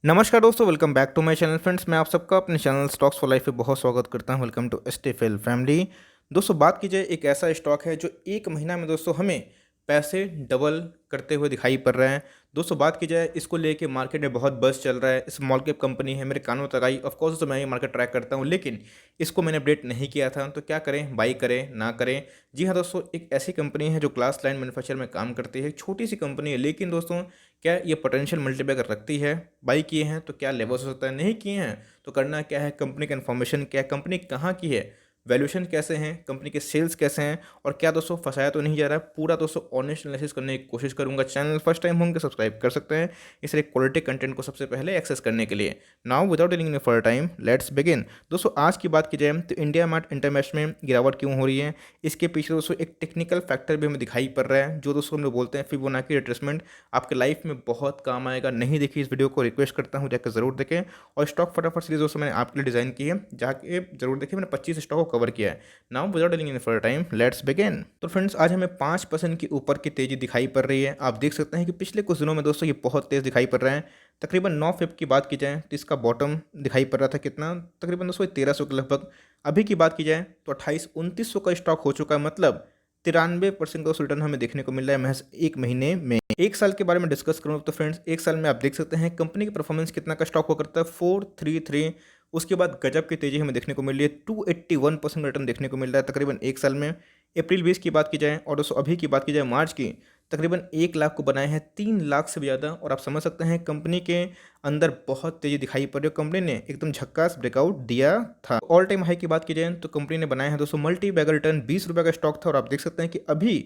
नमस्कार दोस्तों, welcome back to my channel friends. मैं आप सबका अपने चैनल स्टॉक्स फॉर लाइफ पे बहुत स्वागत करता हूं। Welcome to Stefel family. दोस्तों, बात की जाए एक ऐसा स्टॉक है जो एक महीना में दोस्तों हमें पैसे डबल करते हुए दिखाई पड़ रहे हैं। दोस्तों, बात की जाए इसको लेके मार्केट में बहुत बज़ चल रहा है। स्मॉल कैप कंपनी है, मेरे कानों तक आई। ऑफ कोर्स तो मैं ये मार्केट ट्रैक करता हूँ, लेकिन इसको मैंने अपडेट नहीं किया था। तो क्या करें, बाई करें ना करें। जी हाँ दोस्तों, एक ऐसी कंपनी है जो ग्लास लाइन मैन्युफैक्चर में काम करती है। छोटी सी कंपनी है, लेकिन दोस्तों क्या ये पोटेंशियल मल्टीप्लाई कर रखती है। बाई किए हैं तो क्या लेवल्स हो सकता है, नहीं किए हैं तो करना क्या है, कंपनी का इन्फॉर्मेशन क्या है, कंपनी कहाँ की है, वैल्यूएशन कैसे हैं, कंपनी के सेल्स कैसे हैं, और क्या दोस्तों फंसाया तो नहीं जा रहा है। पूरा दोस्तों ऑनेस्ट एनालिसिस करने की कोशिश करूंगा। चैनल फर्स्ट टाइम होंगे सब्सक्राइब कर सकते हैं इस क्वालिटी कंटेंट को सबसे पहले एक्सेस करने के लिए। Now without dealing in for time let's begin. दोस्तों, आज की बात की जाए तो इंडिया मार्ट इंटरमेश में गिरावट क्यों हो रही है, इसके पीछे दोस्तों एक टेक्निकल फैक्टर भी हमें दिखाई पड़ रहा है, जो दोस्तों हम लोग बोलते हैं फिबोनाची रिट्रेसमेंट। आपके लाइफ में बहुत काम आएगा। नहीं देखी इस वीडियो को, रिक्वेस्ट करता हूँ जाकर जरूर देखें। और स्टॉक फटाफट सीरीज दोस्तों मैंने आपके लिए डिजाइन की है, जाके जरूर देखें। मैंने 25 स्टॉक को कवर किया है। Now without dealing in for time let's begin. तो फ्रेंड्स, आज हमें 5% के ऊपर की तेजी दिखाई पड़ रही है। आप देख सकते हैं कि पिछले कुछ दिनों में दोस्तों ये बहुत तेज दिखाई पड़ रहा है। तकरीबन 9 फेब की बात की जाए तो इसका बॉटम दिखाई पड़ रहा था कितना, तकरीबन दोस्तों 1300 के लगभग। अभी की बात की जाए तो 2800-2900 का स्टॉक हो चुका है। मतलब 93% का रिटर्न हमें देखने को मिल रहा है महज एक महीने में। एक साल के बारे में डिस्कस करूँ तो फ्रेंड्स, एक साल में आप देख सकते हैं कंपनी की परफॉर्मेंस कितना का स्टॉक हुआ करता है, 433। उसके बाद गजब की तेजी हमें देखने को मिल रही है, 281% रिटर्न देखने को मिल रहा है तकरीबन एक साल में। अप्रैल 20 की बात की जाए और दोस्तों अभी की बात की जाए मार्च की, तकरीबन 1 लाख को बनाए हैं, 3 लाख से भी ज़्यादा। और आप समझ सकते हैं कंपनी के अंदर बहुत तेज़ी दिखाई पड़ रही है। कंपनी ने एकदम झक्कास ब्रेकआउट दिया था। ऑल टाइम हाई की बात की जाए तो कंपनी ने बनाया है दोस्तों मल्टी बैगर रिटर्न, 20 रुपये का स्टॉक था। और आप देख सकते हैं कि अभी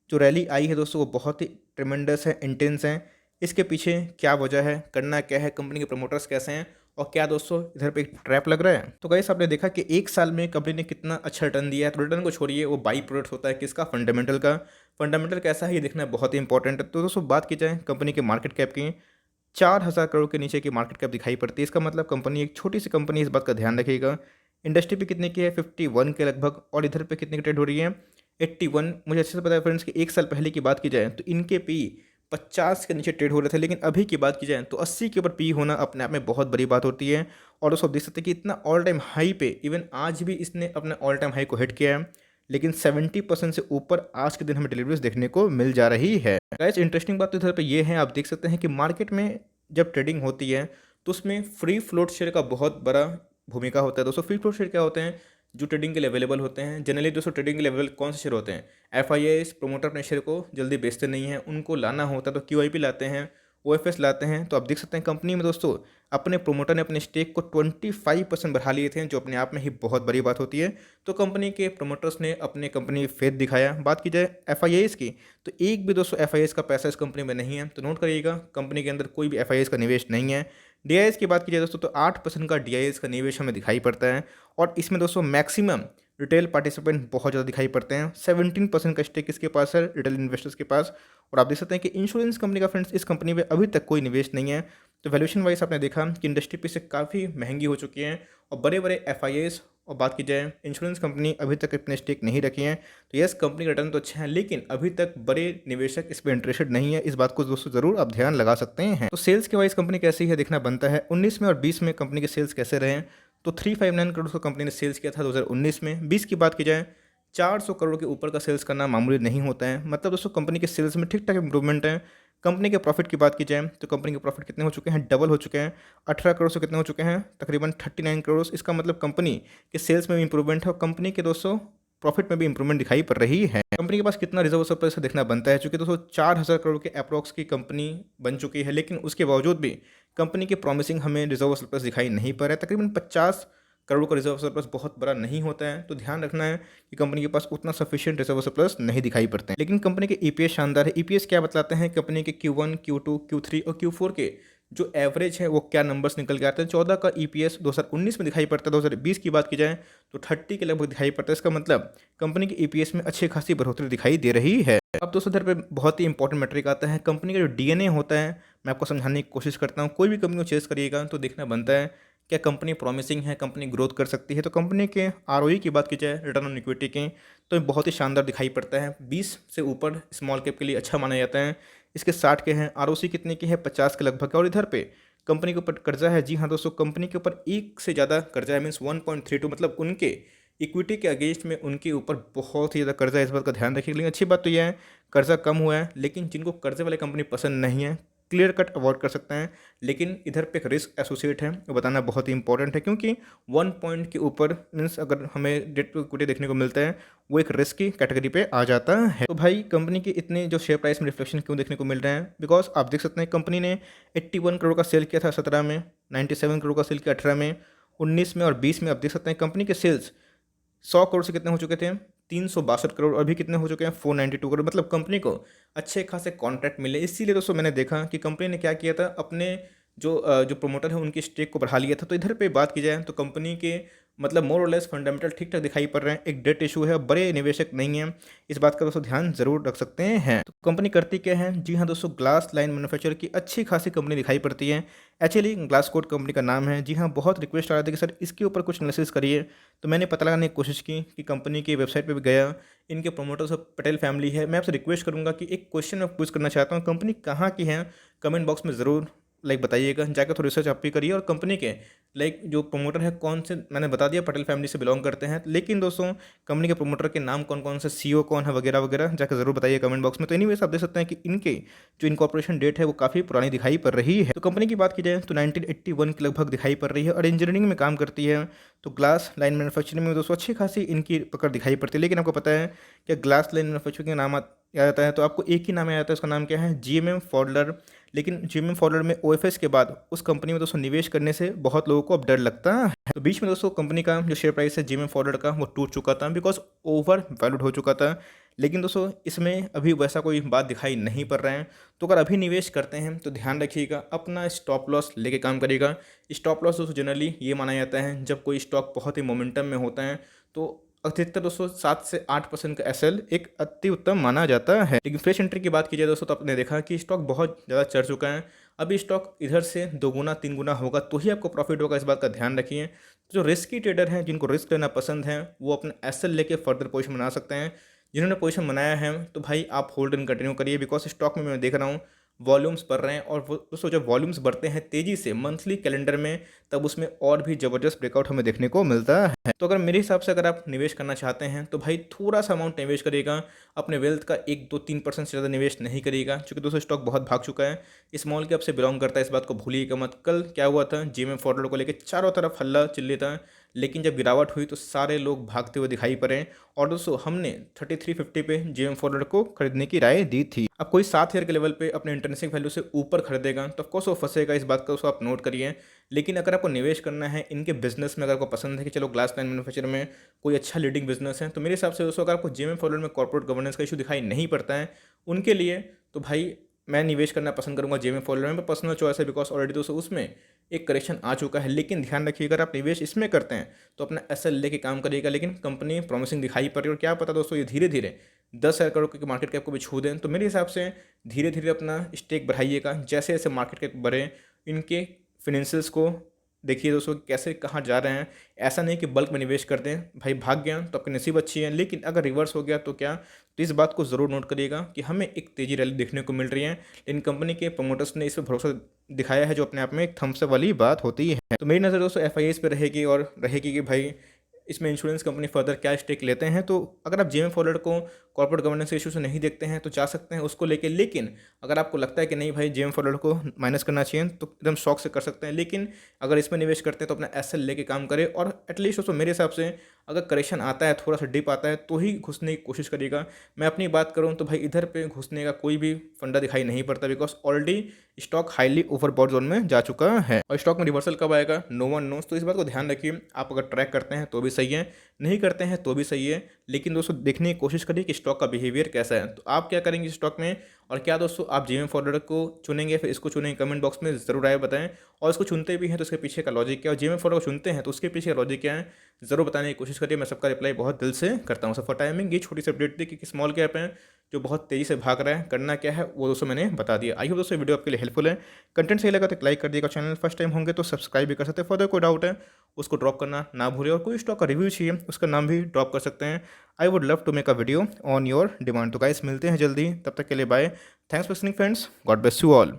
जो रैली आई है दोस्तों वो बहुत ही ट्रिमेंडस है, इंटेंस है। इसके पीछे क्या वजह है, करना क्या है, कंपनी के प्रमोटर्स कैसे हैं, और क्या दोस्तों इधर पे एक ट्रैप लग रहा है। तो गाइस, आपने देखा कि एक साल में कंपनी ने कितना अच्छा रिटर्न दिया है। तो रिटर्न को छोड़िए, वो बाई प्रोडक्ट होता है किसका, फंडामेंटल का। फंडामेंटल कैसा है ये देखना बहुत ही इंपॉर्टेंट है। तो दोस्तों बात की जाए कंपनी के मार्केट कैप की, 4000 करोड़ के नीचे की मार्केट कैप दिखाई पड़ती है। इसका मतलब कंपनी एक छोटी सी कंपनी, इस बात का ध्यान रखिएगा। इंडस्ट्री पे कितने की है, 51 के लगभग, और इधर पे कितने की ट्रेड हो रही है, 81। मुझे अच्छे से पता है फ्रेंड्स कि एक साल पहले की बात की जाए तो इनके पी 50 के नीचे ट्रेड हो रहे थे, लेकिन अभी की बात की जाए तो 80 के ऊपर पी होना अपने आप में बहुत बड़ी बात होती है। और दोस्तों देख सकते हैं कि इतना ऑल टाइम हाई पे, इवन आज भी इसने अपने ऑल टाइम हाई को हिट किया है, लेकिन 70% से ऊपर आज के दिन हमें डिलीवरीज देखने को मिल जा रही है। गाइस, इंटरेस्टिंग बात तो इधर पे ये है, आप देख सकते हैं कि मार्केट में जब ट्रेडिंग होती है तो उसमें फ्री फ्लोट शेयर का बहुत बड़ा भूमिका होता है। दोस्तों फ्री फ्लोट शेयर क्या होते हैं, जो ट्रेडिंग के लिए अवेलेबल होते हैं। जनरली दोस्तों ट्रेडिंग के लिए अवेलेबल कौन से शेयर होते हैं, एफ प्रमोटर अपने शेयर को जल्दी बेचते नहीं हैं, उनको लाना होता है तो QIP लाते हैं, OFS लाते हैं। तो आप देख सकते हैं कंपनी में दोस्तों अपने प्रोमोटर ने अपने स्टेक को 25% बढ़ा लिए थे, जो अपने आप में ही बहुत बड़ी बात होती है। तो कंपनी के प्रोमोटर्स ने अपने कंपनी में फेथ दिखाया। बात की जाए FIIs की, तो एक भी दोस्तों FIIs का पैसा इस कंपनी में नहीं है। तो नोट करिएगा, कंपनी के अंदर कोई भी FIIs का निवेश नहीं है। DIS की बात की जाए दोस्तों तो 8% का DIS का निवेश हमें दिखाई पड़ता है। और इसमें दोस्तों मैक्सिमम रिटेल पार्टिसिपेंट बहुत ज़्यादा दिखाई पड़ते हैं। 17% का स्टेक इसके पास है, रिटेल इन्वेस्टर्स के पास। और आप देख सकते हैं कि इंश्योरेंस कंपनी का फ्रेंड्स इस कंपनी में अभी तक कोई निवेश नहीं है। तो वैल्यूएशन वाइज आपने देखा कि इंडस्ट्री पे से काफ़ी महंगी हो चुकी हैं, और बड़े बड़े FIIs और बात की जाए इंश्योरेंस कंपनी अभी तक इतने स्टेक नहीं रखी हैं। तो यस, कंपनी का रिटर्न तो अच्छा है, लेकिन अभी तक बड़े निवेशक इस पर इंटरेस्टेड नहीं है। इस बात को दोस्तों जरूर आप ध्यान लगा सकते हैं। तो सेल्स के वाइज कंपनी कैसी है देखना बनता है। 19 में और 20 में कंपनी के सेल्स कैसे रहे, तो 359 करोड़ का कंपनी ने सेल्स किया था 2019 में। 20 की बात की जाए 400 करोड़ के ऊपर का सेल्स करना मामूली नहीं होता है। मतलब दोस्तों कंपनी के सेल्स में ठीक ठाक इंप्रूवमेंट है। कंपनी के प्रॉफिट की बात की जाए तो कंपनी के प्रॉफिट कितने हो चुके हैं, डबल हो चुके हैं। 18 करोड़ से कितने हो चुके हैं, तकरीबन 39 करोड़। इसका मतलब कंपनी के सेल्स में भी इंप्रूवमेंट है, और कंपनी के दोस्तों प्रॉफिट में भी इंप्रूवमेंट दिखाई पड़ रही है। कंपनी के पास कितना रिजर्व सरप्लस है देखना बनता है, चूंकि दोस्तों 4000 करोड़ के अप्रॉक्स की कंपनी बन चुकी है, लेकिन उसके बावजूद भी कंपनी के प्रॉमिसिंग हमें रिजर्व सरप्लस दिखाई नहीं पड़ रहा है। तकरीबन 50 करोड़ का रिजर्व सरप्लस बहुत बड़ा नहीं होता है। तो ध्यान रखना है कि कंपनी के पास उतना सफिशिएंट रिजर्व सरप्लस नहीं दिखाई पड़ते हैं। लेकिन कंपनी के EPS शानदार है। EPS क्या बतलाते हैं, कंपनी के Q1, Q2, Q3 और Q4 के जो एवरेज है वो क्या नंबर्स निकल के आते हैं। 14 का EPS 2019 में दिखाई पड़ता है। 2020 की बात की जाए तो 30 के लगभग दिखाई पड़ता है। इसका मतलब कंपनी के EPS में अच्छी खासी बढ़ोतरी दिखाई दे रही है। अब दोस्तों इधर पे बहुत ही इंपॉर्टेंट मैट्रिक आता है, कंपनी का जो DNA होता है। मैं आपको समझाने की कोशिश करता हूँ। कोई भी कंपनी को चेस करिएगा तो देखना बनता है क्या कंपनी प्रॉमिसिंग है, कंपनी ग्रोथ कर सकती है। तो कंपनी के ROE की बात की जाए, रिटर्न ऑन इक्विटी की, तो बहुत ही शानदार दिखाई पड़ता है। 20 से ऊपर स्मॉल कैप के लिए अच्छा माना जाता है। इसके 60 के हैं। ROC कितने की है, 50 के लगभग है। और इधर पे कंपनी के ऊपर कर्जा है। जी हाँ दोस्तों, कंपनी के ऊपर एक से ज़्यादा कर्जा है, मीन्स 1.32, मतलब उनके इक्विटी के अगेंस्ट में उनके ऊपर बहुत ही ज़्यादा कर्जा है। इस बात का ध्यान रखिए। लेकिन अच्छी बात तो यह है कर्जा कम हुआ है, लेकिन जिनको कर्जे वाले कंपनी पसंद नहीं है क्लियर कट अवॉइड कर सकते हैं। लेकिन इधर पे एक रिस्क एसोसिएट है, वो बताना बहुत ही इंपॉर्टेंट है, क्योंकि 1 पॉइंट के ऊपर मीन्स अगर हमें डेट टू इक्विटी देखने को मिलता है वो एक रिस्क की कैटेगरी पे आ जाता है। तो भाई कंपनी के इतने जो शेयर प्राइस में रिफ्लेक्शन क्यों देखने को मिल रहे हैं, बिकॉज आप देख सकते हैं कंपनी ने 81 करोड़ का सेल किया था 17 में, 97 करोड़ का सेल किया 18 में, 19 में और 20 में। आप देख सकते हैं कंपनी के सेल्स 100 करोड़ से कितने हो चुके थे, 362 करोड़, अभी कितने हो चुके हैं 492 करोड़। मतलब कंपनी को अच्छे खासे कॉन्ट्रैक्ट मिले। इसीलिए दोस्तों मैंने देखा कि कंपनी ने क्या किया था, अपने जो प्रोमोटर है उनकी स्टेक को बढ़ा लिया था। तो इधर पे बात की जाए तो कंपनी के मतलब मोर और लेस फंडामेंटल ठीक ठाक दिखाई पड़ रहे हैं। एक डेट इशू है, बड़े निवेशक नहीं हैं, इस बात का दोस्तों ध्यान जरूर रख सकते हैं। तो कंपनी करती क्या है, जी हाँ दोस्तों, ग्लास लाइन मैन्युफैक्चर की अच्छी खासी कंपनी दिखाई पड़ती है। एक्चुअली ग्लास कोट कंपनी का नाम है। जी हाँ, बहुत रिक्वेस्ट आ रहा था कि सर इसके ऊपर कुछ एनालिसिस करिए। तो मैंने पता लगाने की कोशिश की कि कंपनी की वेबसाइट पर भी गया, इनके प्रोमोटर सब पटेल फैमिली है। मैं आपसे रिक्वेस्ट करूंगा कि एक क्वेश्चन मैं पूछ करना चाहता हूँ, कंपनी कहाँ की है, कमेंट बॉक्स में ज़रूर बताइएगा। जाकर थोड़ी रिसर्च आप भी करिए। और कंपनी के जो प्रोमोटर है कौन से, मैंने बता दिया पटेल फैमिली से बिलोंग करते हैं, लेकिन दोस्तों कंपनी के प्रोमोटर के नाम कौन कौन से, सीईओ कौन है वगैरह वगैरह, जाकर ज़रूर बताइए कमेंट बॉक्स में। तो एनीवेज आप देख सकते हैं कि इनके जो इनकॉर्पोरेशन डेट है वो काफ़ी पुरानी दिखाई पड़ रही है। तो कंपनी की बात की जाए तो 1981 के लगभग दिखाई पड़ रही है और इंजीनियरिंग में काम करती है। तो ग्लास लाइन मैन्युफैक्चरिंग में दोस्तों अच्छी खासी इनकी पकड़ दिखाई पड़ती है। लेकिन आपको पता है कि ग्लास लाइन मैन्युफैक्चरिंग का नाम याद आता है तो आपको एक ही नाम याद आता है, उसका नाम क्या है, जीएमएम फॉडलर। लेकिन जीएमएम फॉडलर में ओएफएस के बाद उस कंपनी में दोस्तों निवेश करने से बहुत लोगों को अब डर लगता है। तो बीच में दोस्तों कंपनी का जो शेयर प्राइस है जीएमएम फॉडलर का वो टूट चुका था, बिकॉज ओवर वैल्यूड हो चुका था। लेकिन दोस्तों इसमें अभी वैसा कोई बात दिखाई नहीं पड़ रहा है। तो अगर अभी निवेश करते हैं तो ध्यान रखिएगा, अपना स्टॉप लॉस लेके काम करिएगा। स्टॉप लॉस दोस्तों जनरली ये माना जाता है जब कोई स्टॉक बहुत ही मोमेंटम में होता है, तो अधिकतर दोस्तों 7 से 8% का एसएल एक अति उत्तम माना जाता है। लेकिन फ्रेश एंट्री की बात की जाए दोस्तों तो आपने देखा कि स्टॉक बहुत ज़्यादा चढ़ चुका है। अभी स्टॉक इधर से 2 गुना 3 गुना होगा तो ही आपको प्रॉफिट होगा, इस बात का ध्यान रखिए। जो रिस्की ट्रेडर हैं, जिनको रिस्क लेना पसंद है, वो अपना एसएल लेके फर्दर पोजीशन बना सकते हैं। जिन्होंने पोजीशन बनाया है तो भाई आप होल्ड एंड कंटिन्यू करिए, बिकॉज स्टॉक में मैं देख रहा हूँ वॉल्यूम्स बढ़ रहे हैं। और वो दोस्तों जब वॉल्यूम्स बढ़ते हैं तेज़ी से मंथली कैलेंडर में, तब उसमें और भी ज़बरदस्त ब्रेकआउट हमें देखने को मिलता है। तो अगर मेरे हिसाब से अगर आप निवेश करना चाहते हैं तो भाई थोड़ा सा अमाउंट निवेश करिएगा, अपने वेल्थ का 1-2-3% से ज़्यादा निवेश नहीं करिएगा, क्योंकि दोस्तों स्टॉक बहुत भाग चुका है। स्मॉल कैप से बिलोंग करता है, इस बात को भूलिएगा मत। कल क्या हुआ था, जीएमएम फॉरवर्ड को लेकर चारों तरफ हल्ला चिल्ली था, लेकिन जब गिरावट हुई तो सारे लोग भागते हुए दिखाई पड़े। और दोस्तों हमने 3350 पे जीएम फॉरवर्ड को खरीदने की राय दी थी। अब कोई 7 ईयर के लेवल पे अपने इंटरनेशनल वैल्यू से ऊपर खरीदेगा तो ऑफकोर्स वो फंसेगा, इस बात का उसको आप नोट करिए। लेकिन अगर आपको निवेश करना है इनके बिजनेस में, अगर आपको पसंद है कि चलो ग्लास लाइन मैन्युफैक्चर में कोई अच्छा लीडिंग बिजनेस है, तो मेरे हिसाब से दोस्तों अगर आपको जीएम फॉरवर्ड में कॉर्पोरेट गवर्नेंस का इशू दिखाई नहीं पड़ता है उनके लिए, तो भाई मैं निवेश करना पसंद करूंगा जीएम फॉरवर्ड में। पर्सनल चॉइस है, बिकॉज ऑलरेडी दोस्तों उसमें एक करेक्शन आ चुका है। लेकिन ध्यान रखिए अगर आप निवेश इसमें करते हैं तो अपना एसएल लेके काम करिएगा। लेकिन कंपनी प्रॉमिसिंग दिखाई पड़ रही है, और क्या पता दोस्तों ये धीरे धीरे 10,000 करोड़ की मार्केट कैप को भी छू दें। तो मेरे हिसाब से धीरे धीरे अपना स्टेक बढ़ाइएगा, जैसे जैसे मार्केट कैप बढ़े। इनके फिनेंशियल्स को देखिए दोस्तों कैसे कहाँ जा रहे हैं। ऐसा नहीं कि बल्क में निवेश कर दें, भाई भाग गया तो आपकी नसीब अच्छी है, लेकिन अगर रिवर्स हो गया तो क्या। तो इस बात को ज़रूर नोट करिएगा कि हमें एक तेज़ी रैली देखने को मिल रही है, लेकिन कंपनी के प्रमोटर्स ने इस पर भरोसा दिखाया है, जो अपने आप में एक थम्स अप वाली बात होती है। तो मेरी नज़र दोस्तों एफआईएस पे रहेगी, और रहेगी कि भाई इसमें इंश्योरेंस कंपनी फर्दर क्या स्टेक लेते हैं। तो अगर आप जीएम फॉरवर्ड को कॉर्पोरेट गवर्नेंस इशू से नहीं देखते हैं तो जा सकते हैं उसको लेके। लेकिन अगर आपको लगता है कि नहीं भाई जीएम फॉरवर्ड को माइनस करना चाहिए तो एकदम शौक से कर सकते हैं। लेकिन अगर इसमें निवेश करते हैं तो अपना एसएल लेके काम करें, और एटलीस्ट दोस्तों मेरे हिसाब से अगर करेक्शन आता है, थोड़ा सा डिप आता है, तो ही घुसने की कोशिश करिएगा। मैं अपनी बात करूँ तो भाई इधर पे घुसने का कोई भी फंडा दिखाई नहीं पड़ता, because already stock highly overbought zone में जा चुका है। और स्टॉक में रिवर्सल कब आएगा, नो वन नोस। तो इस बात को ध्यान रखिए। आप अगर ट्रैक करते हैं तो भी सही है, नहीं करते हैं तो भी सही है, लेकिन दोस्तों देखने की कोशिश करिए कि स्टॉक का बिहेवियर कैसा है। तो आप क्या करेंगे स्टॉक में, और क्या दोस्तों आप जीएम फॉरवर्ड को चुनेंगे फिर इसको चुनेंगे, कमेंट बॉक्स में ज़रूर आए बताएं। और इसको चुनते भी हैं तो उसके पीछे का लॉजिक क्या है, और जीएम फॉरवर्ड को चुनते हैं तो उसके पीछे का लॉजिक क्या है, ज़रूर बताने की कोशिश करिए। मैं सबका रिप्लाई बहुत दिल से करता हूँ। सब फॉर टाइमिंग ये छोटी सी अपडेट थी कि स्मॉल कैप है जो बहुत तेज़ी से भाग रहा है, करना क्या है वो दोस्तों मैंने बता दिया। आई होप दोस्तों वीडियो आपके लिए हेल्पफुल है। कंटेंट सही लगा तो लाइक कर दिएगा, चैनल फर्स्ट टाइम होंगे तो सब्सक्राइब भी कर सकते हैं। फर्दर कोई डाउट है उसको ड्रॉप करना ना भूलें, और कोई स्टॉक का रिव्यू चाहिए उसका नाम भी ड्रॉप कर सकते हैं। I would love to make a video on your demand. तो गाइस मिलते हैं जल्दी, तब तक के लिए bye. Thanks for listening friends, God bless you all.